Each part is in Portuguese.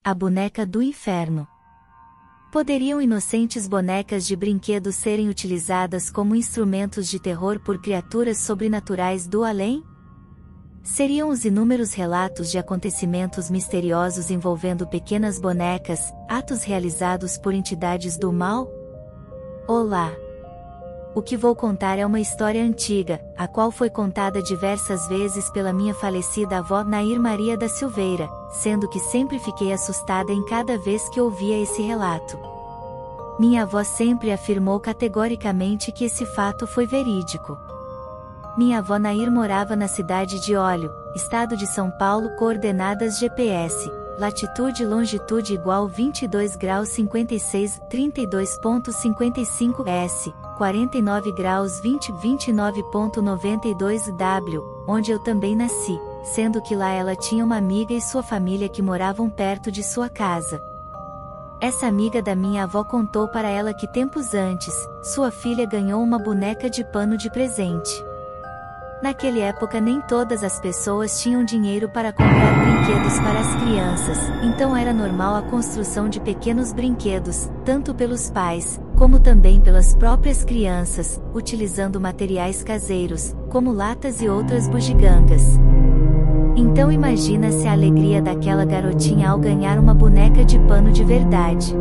a boneca do inferno. Poderiam inocentes bonecas de brinquedo serem utilizadas como instrumentos de terror por criaturas sobrenaturais do além? Seriam os inúmeros relatos de acontecimentos misteriosos envolvendo pequenas bonecas, atos realizados por entidades do mal? Olá! O que vou contar é uma história antiga, a qual foi contada diversas vezes pela minha falecida avó Nair Maria da Silveira, sendo que sempre fiquei assustada em cada vez que ouvia esse relato. Minha avó sempre afirmou categoricamente que esse fato foi verídico. Minha avó Nair morava na cidade de Óleo, estado de São Paulo, coordenadas GPS, latitude e longitude igual 22 graus 56, 32.55 S, 49 graus 20, 29.92 W, onde eu também nasci, sendo que lá ela tinha uma amiga e sua família que moravam perto de sua casa. Essa amiga da minha avó contou para ela que tempos antes, sua filha ganhou uma boneca de pano de presente. Naquela época nem todas as pessoas tinham dinheiro para comprar brinquedos para as crianças, então era normal a construção de pequenos brinquedos, tanto pelos pais, como também pelas próprias crianças, utilizando materiais caseiros, como latas e outras bugigangas. Então imagina-se a alegria daquela garotinha ao ganhar uma boneca de pano de verdade.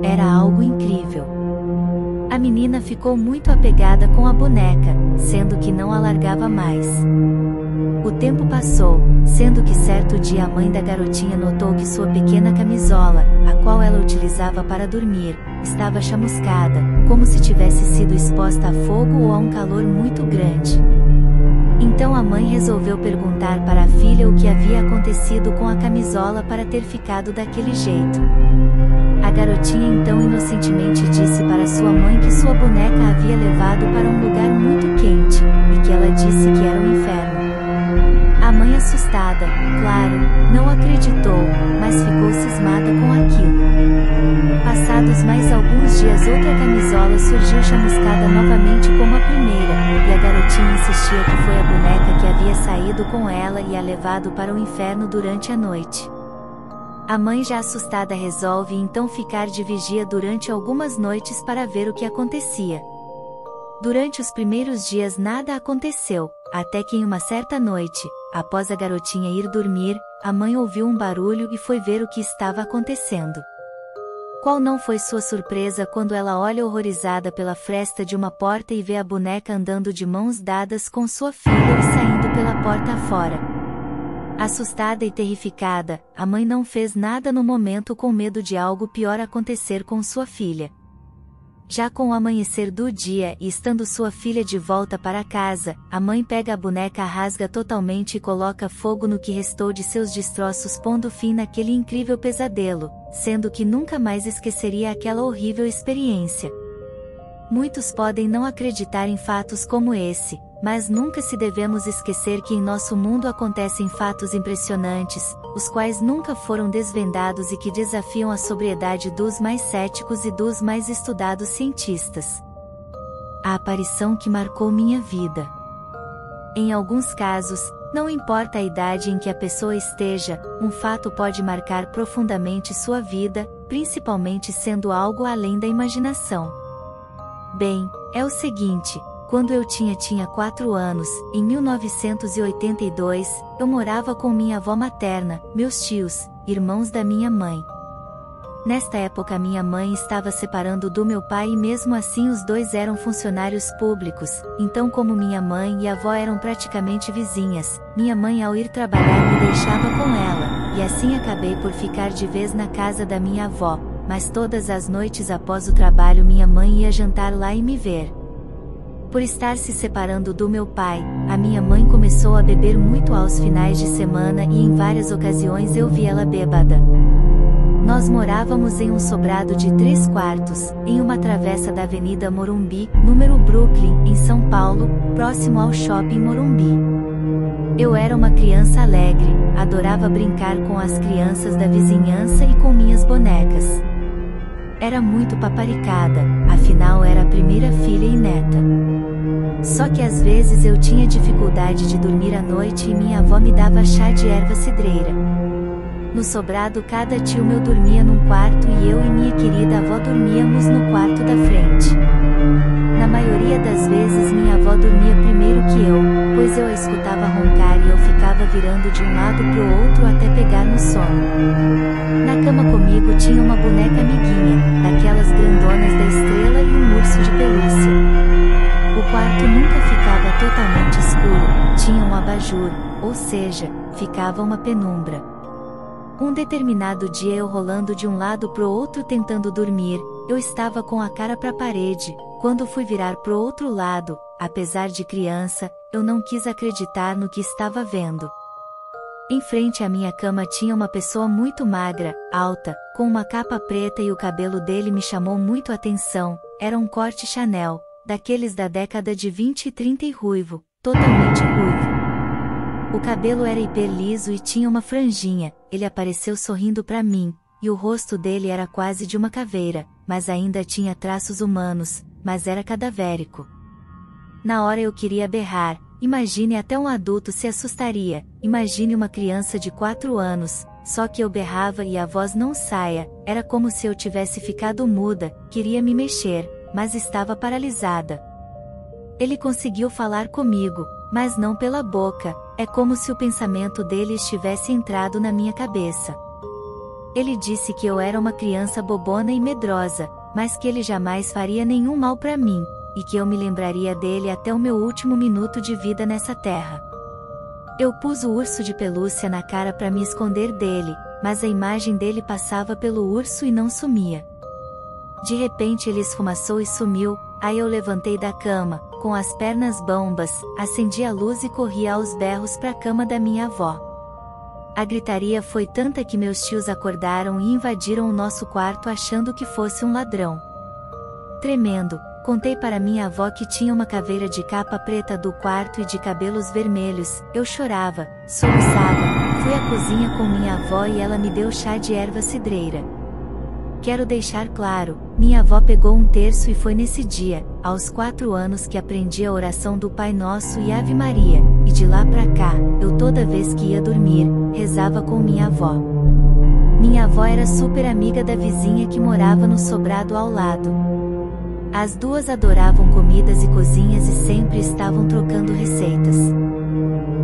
Era algo incrível. A menina ficou muito apegada com a boneca, sendo que não a largava mais. O tempo passou, sendo que certo dia a mãe da garotinha notou que sua pequena camisola, a qual ela utilizava para dormir, estava chamuscada, como se tivesse sido exposta a fogo ou a um calor muito grande. Então a mãe resolveu perguntar para a filha o que havia acontecido com a camisola para ter ficado daquele jeito. A garotinha então inocentemente disse para sua mãe que sua boneca a havia levado para um lugar muito quente, e que ela disse que era o inferno. A mãe, assustada, claro, não acreditou, mas ficou cismada com aquilo. Passados mais alguns dias outra camisola surgiu chamuscada novamente como a primeira, e a garotinha insistia que foi a boneca que havia saído com ela e a levado para o inferno durante a noite. A mãe, já assustada, resolve então ficar de vigia durante algumas noites para ver o que acontecia. Durante os primeiros dias nada aconteceu, até que em uma certa noite, após a garotinha ir dormir, a mãe ouviu um barulho e foi ver o que estava acontecendo. Qual não foi sua surpresa quando ela olha horrorizada pela fresta de uma porta e vê a boneca andando de mãos dadas com sua filha e saindo pela porta fora. Assustada e terrificada, a mãe não fez nada no momento, com medo de algo pior acontecer com sua filha. Já com o amanhecer do dia e estando sua filha de volta para casa, a mãe pega a boneca, a rasga totalmente e coloca fogo no que restou de seus destroços, pondo fim naquele incrível pesadelo, sendo que nunca mais esqueceria aquela horrível experiência. Muitos podem não acreditar em fatos como esse, mas nunca se devemos esquecer que em nosso mundo acontecem fatos impressionantes, os quais nunca foram desvendados e que desafiam a sobriedade dos mais céticos e dos mais estudados cientistas. A aparição que marcou minha vida. Em alguns casos, não importa a idade em que a pessoa esteja, um fato pode marcar profundamente sua vida, principalmente sendo algo além da imaginação. Bem, é o seguinte. Quando eu tinha 4 anos, em 1982, eu morava com minha avó materna, meus tios, irmãos da minha mãe. Nesta época minha mãe estava separando do meu pai e mesmo assim os dois eram funcionários públicos, então como minha mãe e a avó eram praticamente vizinhas, minha mãe ao ir trabalhar me deixava com ela, e assim acabei por ficar de vez na casa da minha avó, mas todas as noites após o trabalho minha mãe ia jantar lá e me ver. Por estar se separando do meu pai, a minha mãe começou a beber muito aos finais de semana e em várias ocasiões eu vi ela bêbada. Nós morávamos em um sobrado de 3 quartos, em uma travessa da Avenida Morumbi, número Brooklyn, em São Paulo, próximo ao Shopping Morumbi. Eu era uma criança alegre, adorava brincar com as crianças da vizinhança e com minhas bonecas. Era muito paparicada, afinal era a primeira filha e neta. Só que às vezes eu tinha dificuldade de dormir à noite e minha avó me dava chá de erva cidreira. No sobrado cada tio meu dormia num quarto e eu e minha querida avó dormíamos no quarto da frente. Na maioria das vezes minha avó dormia primeiro que eu, pois eu a escutava roncar e eu ficava virando de um lado pro outro até pegar no sono. Na cama comigo tinha uma boneca amiguinha, daquelas grandonas da Estrela e um urso de pelúcia. O quarto nunca ficava totalmente escuro, tinha um abajur, ou seja, ficava uma penumbra. Um determinado dia eu rolando de um lado pro outro tentando dormir, eu estava com a cara pra parede. Quando fui virar pro outro lado, apesar de criança, eu não quis acreditar no que estava vendo. Em frente à minha cama tinha uma pessoa muito magra, alta, com uma capa preta e o cabelo dele me chamou muito a atenção, era um corte Chanel, daqueles da década de 20 e 30 e ruivo, totalmente ruivo. O cabelo era hiper liso e tinha uma franjinha, ele apareceu sorrindo pra mim, e o rosto dele era quase de uma caveira, mas ainda tinha traços humanos, mas era cadavérico. Na hora eu queria berrar, imagine até um adulto se assustaria, imagine uma criança de 4 anos, só que eu berrava e a voz não saia, era como se eu tivesse ficado muda, queria me mexer, mas estava paralisada. Ele conseguiu falar comigo, mas não pela boca, é como se o pensamento dele estivesse entrado na minha cabeça. Ele disse que eu era uma criança bobona e medrosa, mas que ele jamais faria nenhum mal para mim, e que eu me lembraria dele até o meu último minuto de vida nessa terra. Eu pus o urso de pelúcia na cara para me esconder dele, mas a imagem dele passava pelo urso e não sumia. De repente ele esfumaçou e sumiu, aí eu levantei da cama, com as pernas bambas, acendi a luz e corri aos berros para a cama da minha avó. A gritaria foi tanta que meus tios acordaram e invadiram o nosso quarto achando que fosse um ladrão. Tremendo, contei para minha avó que tinha uma caveira de capa preta do quarto e de cabelos vermelhos, eu chorava, soluçava, fui à cozinha com minha avó e ela me deu chá de erva cidreira. Quero deixar claro, minha avó pegou um terço e foi nesse dia, aos 4 anos que aprendi a oração do Pai Nosso e Ave Maria, e de lá pra cá, eu toda vez que ia dormir, rezava com minha avó. Minha avó era super amiga da vizinha que morava no sobrado ao lado. As duas adoravam comidas e cozinhas e sempre estavam trocando receitas.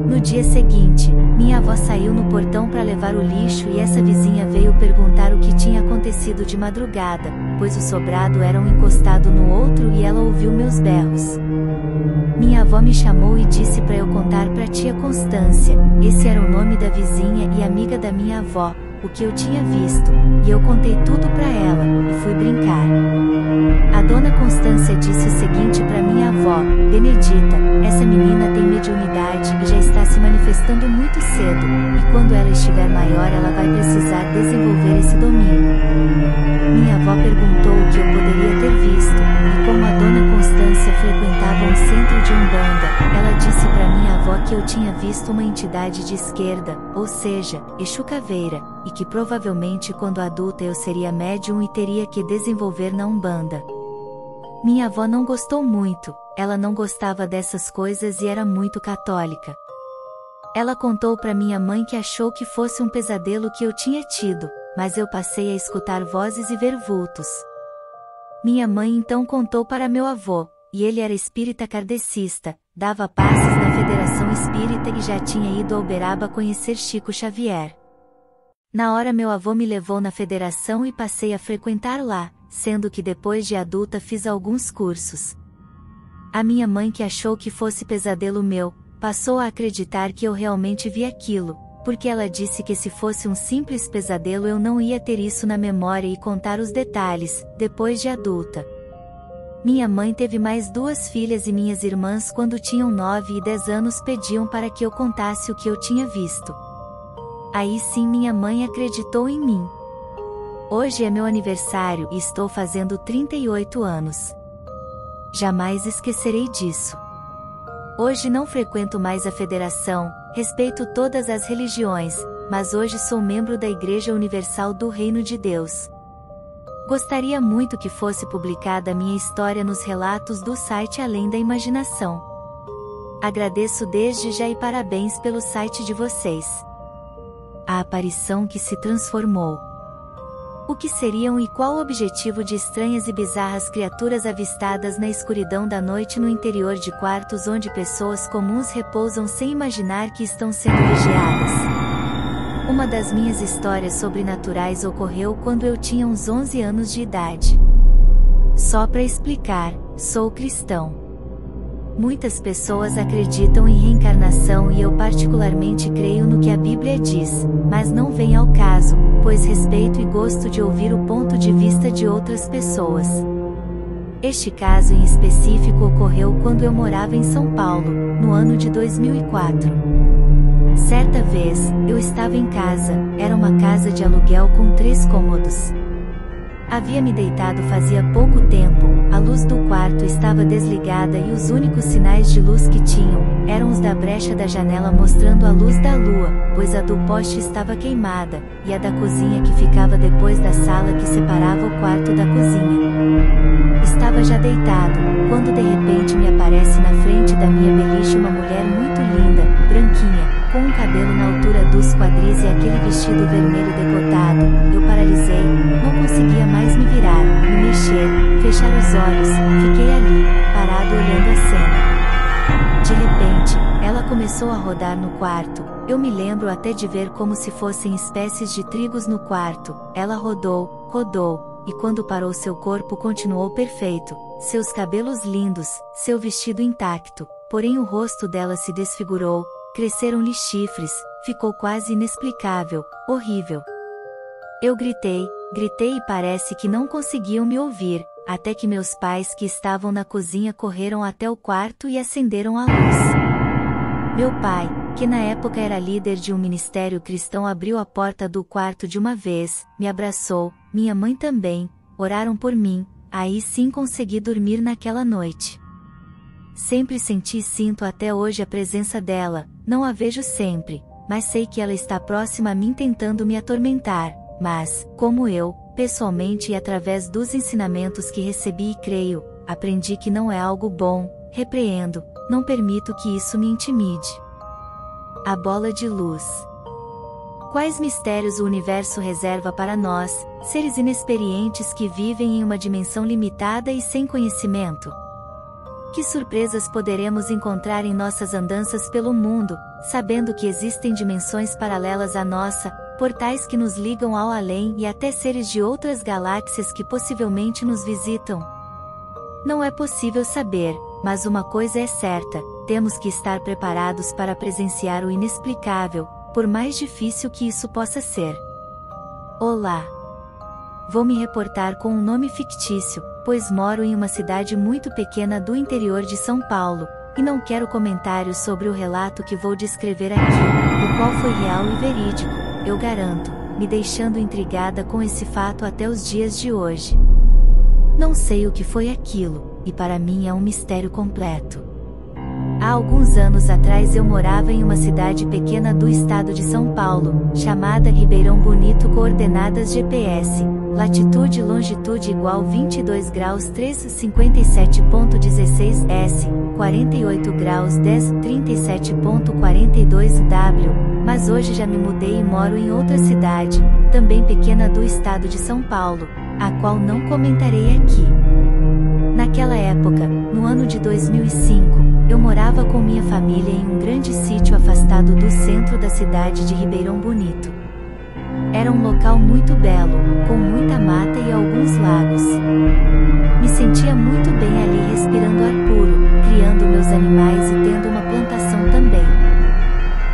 No dia seguinte, minha avó saiu no portão para levar o lixo e essa vizinha veio perguntar o que tinha acontecido de madrugada, pois o sobrado era um encostado no outro e ela ouviu meus berros. Minha avó me chamou e disse para eu contar para tia Constância, esse era o nome da vizinha e amiga da minha avó, o que eu tinha visto, e eu contei tudo para ela, e fui brincar. A dona Constância disse o seguinte para minha avó, Benedita, essa menina tem mediunidade e já está se manifestando muito cedo, e quando ela estiver maior ela vai precisar desenvolver esse domínio. Minha avó perguntou o que eu poderia ter visto, e como a dona Constância frequentava um centro de umbanda, ela disse para minha avó que eu tinha visto uma entidade de esquerda, ou seja, Exu Caveira, e que provavelmente quando adulta eu seria médium e teria que desenvolver na umbanda. Minha avó não gostou muito, ela não gostava dessas coisas e era muito católica. Ela contou para minha mãe que achou que fosse um pesadelo que eu tinha tido, mas eu passei a escutar vozes e ver vultos. Minha mãe então contou para meu avô, e ele era espírita kardecista, dava passes na Federação Espírita e já tinha ido a Uberaba conhecer Chico Xavier. Na hora meu avô me levou na federação e passei a frequentar lá, sendo que depois de adulta fiz alguns cursos. A minha mãe, que achou que fosse pesadelo meu, passou a acreditar que eu realmente vi aquilo, porque ela disse que se fosse um simples pesadelo eu não ia ter isso na memória e contar os detalhes, depois de adulta. Minha mãe teve mais 2 filhas e minhas irmãs quando tinham 9 e 10 anos pediam para que eu contasse o que eu tinha visto. Aí sim minha mãe acreditou em mim. Hoje é meu aniversário e estou fazendo 38 anos. Jamais esquecerei disso. Hoje não frequento mais a federação, respeito todas as religiões, mas hoje sou membro da Igreja Universal do Reino de Deus. Gostaria muito que fosse publicada a minha história nos relatos do site Além da Imaginação. Agradeço desde já e parabéns pelo site de vocês. a aparição que se transformou. O que seriam e qual o objetivo de estranhas e bizarras criaturas avistadas na escuridão da noite no interior de quartos onde pessoas comuns repousam sem imaginar que estão sendo vigiadas? Uma das minhas histórias sobrenaturais ocorreu quando eu tinha uns 11 anos de idade. Só para explicar, sou cristão. Muitas pessoas acreditam em reencarnação e eu particularmente creio no que a Bíblia diz, mas não vem ao caso, pois respeito e gosto de ouvir o ponto de vista de outras pessoas. Este caso em específico ocorreu quando eu morava em São Paulo, no ano de 2004. Certa vez, eu estava em casa, era uma casa de aluguel com 3 cômodos. Havia me deitado fazia pouco tempo, a luz do quarto estava desligada e os únicos sinais de luz que tinham, eram os da brecha da janela mostrando a luz da lua, pois a do poste estava queimada, e a da cozinha que ficava depois da sala que separava o quarto da cozinha. Estava já deitado, quando de repente me aparece na frente da minha beliche uma mulher muito linda, branquinha, com um cabelo na altura dos quadris e aquele vestido vermelho decotado. Eu paralisei, não conseguia mais me virar, me mexer, fechar os olhos, fiquei ali, parado olhando a cena. De repente, ela começou a rodar no quarto, eu me lembro até de ver como se fossem espécies de trigos no quarto. Ela rodou, rodou, e quando parou seu corpo continuou perfeito, seus cabelos lindos, seu vestido intacto, porém o rosto dela se desfigurou, cresceram-lhe chifres, ficou quase inexplicável, horrível. Eu gritei e parece que não conseguiam me ouvir, até que meus pais que estavam na cozinha correram até o quarto e acenderam a luz. Meu pai, que na época era líder de um ministério cristão, abriu a porta do quarto de uma vez, me abraçou, minha mãe também, oraram por mim, aí sim consegui dormir naquela noite. Sempre senti e sinto até hoje a presença dela, não a vejo sempre, mas sei que ela está próxima a mim tentando me atormentar, mas, como eu, pessoalmente e através dos ensinamentos que recebi e creio, aprendi que não é algo bom, repreendo, não permito que isso me intimide. A bola de luz. Quais mistérios o universo reserva para nós, seres inexperientes que vivem em uma dimensão limitada e sem conhecimento? Que surpresas poderemos encontrar em nossas andanças pelo mundo, sabendo que existem dimensões paralelas à nossa, portais que nos ligam ao além e até seres de outras galáxias que possivelmente nos visitam? Não é possível saber, mas uma coisa é certa, temos que estar preparados para presenciar o inexplicável, por mais difícil que isso possa ser. Olá! Vou me reportar com um nome fictício, pois moro em uma cidade muito pequena do interior de São Paulo, e não quero comentários sobre o relato que vou descrever aqui, o qual foi real e verídico, eu garanto, me deixando intrigada com esse fato até os dias de hoje. Não sei o que foi aquilo, e para mim é um mistério completo. Há alguns anos atrás eu morava em uma cidade pequena do estado de São Paulo, chamada Ribeirão Bonito. Coordenadas GPS, latitude e longitude igual 22 graus 357,16 S, 48 graus 10, 37,42 W, mas hoje já me mudei e moro em outra cidade, também pequena do estado de São Paulo, a qual não comentarei aqui. Naquela época, no ano de 2005, eu morava com minha família em um grande sítio afastado do centro da cidade de Ribeirão Bonito. Era um local muito belo, com muita mata e alguns lagos. Me sentia muito bem ali respirando ar puro, criando meus animais e tendo uma plantação também.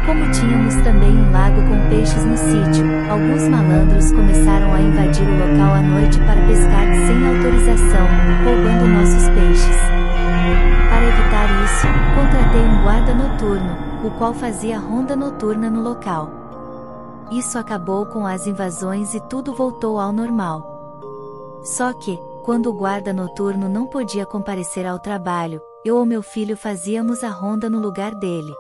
Como tínhamos também um lago com peixes no sítio, alguns malandros começaram a invadir o local à noite para pescar sem autorização, roubando nossos peixes. Para evitar isso, contratei um guarda noturno, o qual fazia ronda noturna no local. Isso acabou com as invasões e tudo voltou ao normal. Só que, quando o guarda noturno não podia comparecer ao trabalho, eu ou meu filho fazíamos a ronda no lugar dele.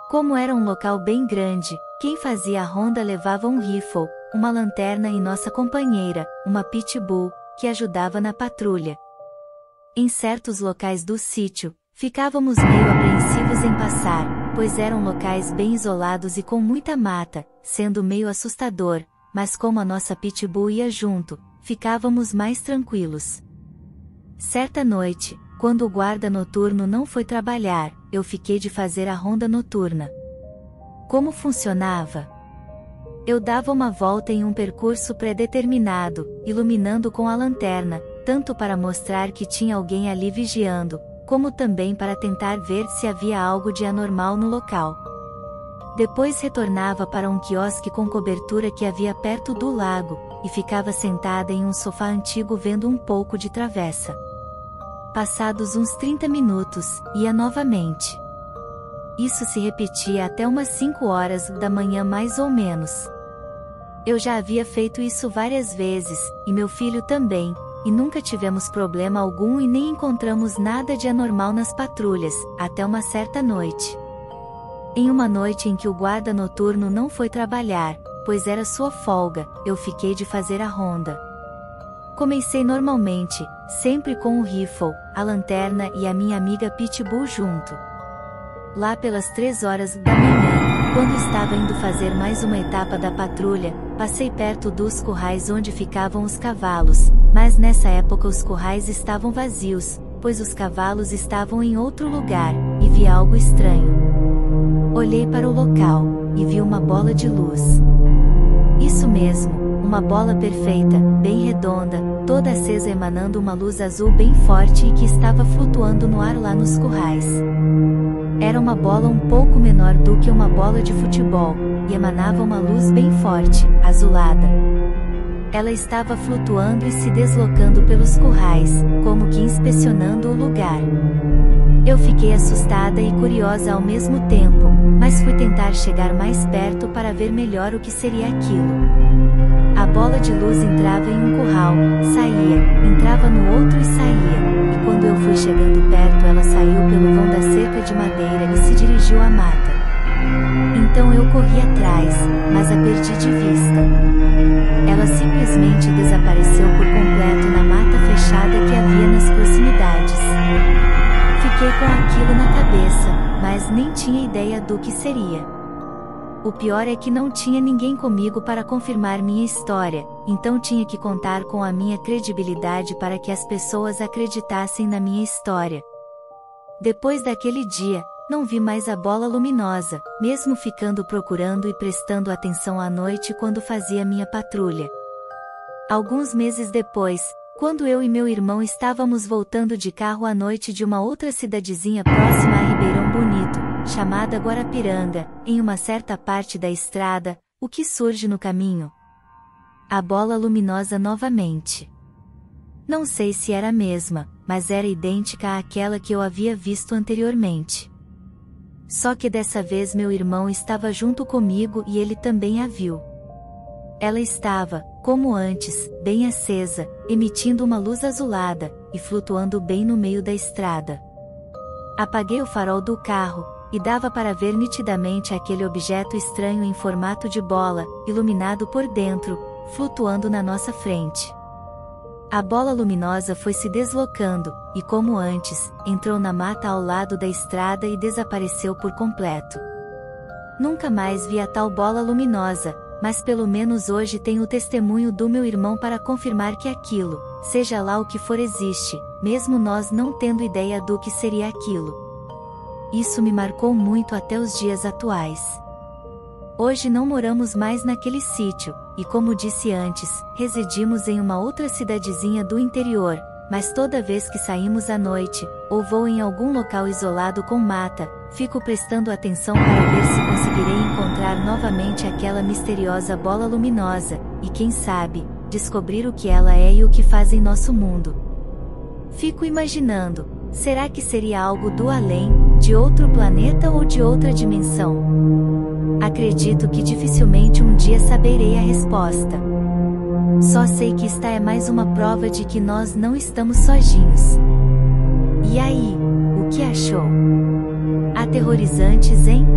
Como era um local bem grande, quem fazia a ronda levava um rifle, uma lanterna e nossa companheira, uma pitbull, que ajudava na patrulha. Em certos locais do sítio, ficávamos meio apreensivos em passar, pois eram locais bem isolados e com muita mata, sendo meio assustador, mas como a nossa pitbull ia junto, ficávamos mais tranquilos. Certa noite, quando o guarda noturno não foi trabalhar, eu fiquei de fazer a ronda noturna. Como funcionava? Eu dava uma volta em um percurso pré-determinado, iluminando com a lanterna, tanto para mostrar que tinha alguém ali vigiando, como também para tentar ver se havia algo de anormal no local. Depois retornava para um quiosque com cobertura que havia perto do lago, e ficava sentada em um sofá antigo vendo um pouco de travessa. Passados uns 30 minutos, ia novamente. Isso se repetia até umas 5 horas da manhã mais ou menos. Eu já havia feito isso várias vezes, e meu filho também, e nunca tivemos problema algum e nem encontramos nada de anormal nas patrulhas, até uma certa noite. Em uma noite em que o guarda noturno não foi trabalhar, pois era sua folga, eu fiquei de fazer a ronda. Comecei normalmente, sempre com o rifle, a lanterna e a minha amiga Pitbull junto. Lá pelas 3 horas da manhã, quando estava indo fazer mais uma etapa da patrulha, passei perto dos currais onde ficavam os cavalos, mas nessa época os currais estavam vazios, pois os cavalos estavam em outro lugar, e vi algo estranho. Olhei para o local, e vi uma bola de luz. Isso mesmo, uma bola perfeita, bem redonda, toda acesa emanando uma luz azul bem forte e que estava flutuando no ar lá nos currais. Era uma bola um pouco menor do que uma bola de futebol, e emanava uma luz bem forte, azulada. Ela estava flutuando e se deslocando pelos currais, como que inspecionando o lugar. Eu fiquei assustada e curiosa ao mesmo tempo, mas fui tentar chegar mais perto para ver melhor o que seria aquilo. A bola de luz entrava em um curral, saía, entrava no outro e saía, e quando eu fui chegando perto ela saiu pelo vão da cerca de madeira e se dirigiu à mata. Então eu corri atrás, mas a perdi de vista. Ela simplesmente desapareceu por completo na mata fechada que havia nas proximidades. Fiquei com aquilo na cabeça, mas nem tinha ideia do que seria. O pior é que não tinha ninguém comigo para confirmar minha história, então tinha que contar com a minha credibilidade para que as pessoas acreditassem na minha história. Depois daquele dia, não vi mais a bola luminosa, mesmo ficando procurando e prestando atenção à noite quando fazia minha patrulha. Alguns meses depois, quando eu e meu irmão estávamos voltando de carro à noite de uma outra cidadezinha próxima a Ribeirão Bonito, chamada Guarapiranga, em uma certa parte da estrada, o que surge no caminho? A bola luminosa novamente. Não sei se era a mesma, mas era idêntica àquela que eu havia visto anteriormente. Só que dessa vez meu irmão estava junto comigo e ele também a viu. Ela estava, como antes, bem acesa, emitindo uma luz azulada, e flutuando bem no meio da estrada. Apaguei o farol do carro, e dava para ver nitidamente aquele objeto estranho em formato de bola, iluminado por dentro, flutuando na nossa frente. A bola luminosa foi se deslocando, e como antes, entrou na mata ao lado da estrada e desapareceu por completo. Nunca mais vi a tal bola luminosa, mas pelo menos hoje tenho o testemunho do meu irmão para confirmar que aquilo, seja lá o que for, existe, mesmo nós não tendo ideia do que seria aquilo. Isso me marcou muito até os dias atuais. Hoje não moramos mais naquele sítio, e como disse antes, residimos em uma outra cidadezinha do interior, mas toda vez que saímos à noite, ou vou em algum local isolado com mata, fico prestando atenção para ver se conseguirei encontrar novamente aquela misteriosa bola luminosa, e quem sabe, descobrir o que ela é e o que faz em nosso mundo. Fico imaginando, será que seria algo do além, de outro planeta ou de outra dimensão? Acredito que dificilmente um dia saberei a resposta. Só sei que esta é mais uma prova de que nós não estamos sozinhos. E aí, o que achou? Aterrorizantes, hein?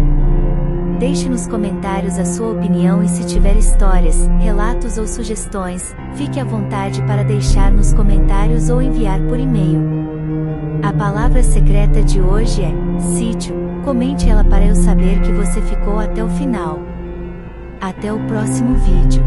Deixe nos comentários a sua opinião e se tiver histórias, relatos ou sugestões, fique à vontade para deixar nos comentários ou enviar por e-mail. A palavra secreta de hoje é sítio. Comente ela para eu saber que você ficou até o final. Até o próximo vídeo.